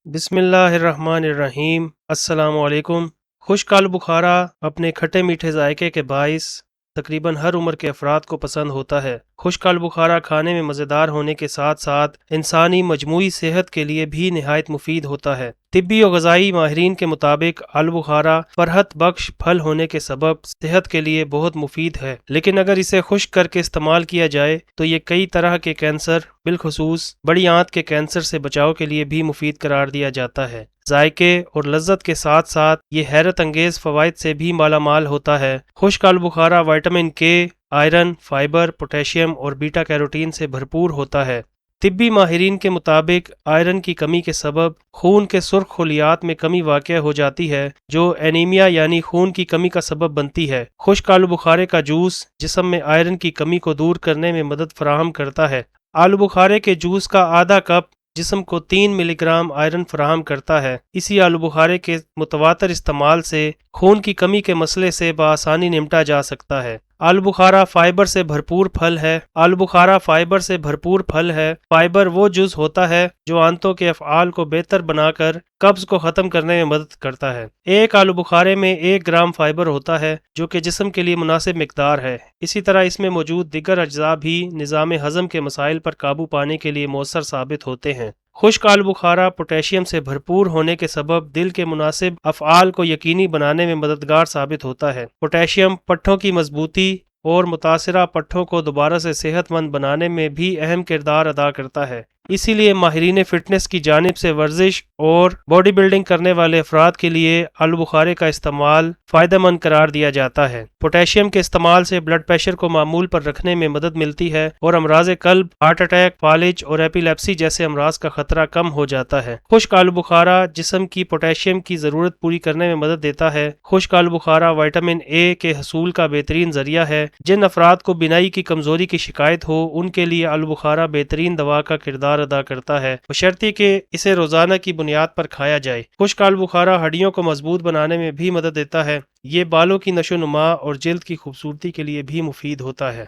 بسم اللہ الرحمن الرحیم۔ السلام علیکم۔ خشک آلو بخارا اپنے کھٹے میٹھے ذائقے کے باعث تقریباً ہر عمر کے افراد کو پسند ہوتا ہے۔ خشک آلو بخارا کھانے میں مزیدار ہونے کے ساتھ ساتھ انسانی مجموعی صحت کے لیے بھی نہایت مفید ہوتا ہے۔ طبی و غذائی ماہرین کے مطابق آلو بخارا فرحت بخش پھل ہونے کے سبب صحت کے لیے بہت مفید ہے، لیکن اگر اسے خشک کر کے استعمال کیا جائے تو یہ کئی طرح کے کینسر، بالخصوص بڑی آنت کے کینسر سے بچاؤ کے لیے بھی مفید قرار دیا جاتا ہے۔ ذائقے اور لذت کے ساتھ ساتھ یہ حیرت انگیز فوائد سے بھی مالا مال ہوتا ہے۔ خشک آلو بخارا وٹامن کے، آئرن، فائبر، پوٹیشیم اور بیٹا کیروٹین سے بھرپور ہوتا ہے۔ طبی ماہرین کے مطابق آئرن کی کمی کے سبب خون کے سرخ خلیات میں کمی واقع ہو جاتی ہے، جو اینیمیا یعنی خون کی کمی کا سبب بنتی ہے۔ خشک آلو بخارے کا جوس جسم میں آئرن کی کمی کو دور کرنے میں مدد فراہم کرتا ہے۔ آلو بخارے کے جوس کا آدھا کپ جسم کو 3 ملی گرام آئرن فراہم کرتا ہے۔ اسی آلو بخارے کے متواتر استعمال سے خون کی کمی کے مسئلے سے بآسانی نمٹا جا سکتا ہے۔ آلو بخارا فائبر سے بھرپور پھل ہے۔ آلو بخارا فائبر سے بھرپور پھل ہے۔ فائبر وہ جز ہوتا ہے جو آنتوں کے افعال کو بہتر بنا کر قبض کو ختم کرنے میں مدد کرتا ہے۔ ایک آلو بخارے میں 1 گرام فائبر ہوتا ہے، جو کہ جسم کے لیے مناسب مقدار ہے۔ اسی طرح اس میں موجود دیگر اجزاء بھی نظام ہضم کے مسائل پر قابو پانے کے لیے مؤثر ثابت ہوتے ہیں۔ خشک آلو بخارا پوٹیشیم سے بھرپور ہونے کے سبب دل کے مناسب افعال کو یقینی بنانے میں مددگار ثابت ہوتا ہے۔ پوٹیشیم پٹھوں کی مضبوطی اور متاثرہ پٹھوں کو دوبارہ سے صحت مند بنانے میں بھی اہم کردار ادا کرتا ہے۔ اسی لیے ماہرین فٹنس کی جانب سے ورزش اور باڈی بلڈنگ کرنے والے افراد کے لیے آلو بخارے کا استعمال فائدہ مند قرار دیا جاتا ہے۔ پوٹیشیم کے استعمال سے بلڈ پریشر کو معمول پر رکھنے میں مدد ملتی ہے اور امراض قلب، ہارٹ اٹیک، فالج اور ایپیلیپسی جیسے امراض کا خطرہ کم ہو جاتا ہے۔ خشک آلو بخارا جسم کی پوٹیشیم کی ضرورت پوری کرنے میں مدد دیتا ہے۔ خشک آلو بخارا وٹامن اے کے حصول کا بہترین ذریعہ ہے۔ جن افراد کو بینائی کی کمزوری کی شکایت ہو، ان کے لیے آلو بخارا بہترین دوا کا کردار ادا کرتا ہے، بشرطیکہ کہ اسے روزانہ کی بنیاد پر کھایا جائے۔ خشک آلو بخارا ہڈیوں کو مضبوط بنانے میں بھی مدد دیتا ہے۔ یہ بالوں کی نشو و نما اور جلد کی خوبصورتی کے لیے بھی مفید ہوتا ہے۔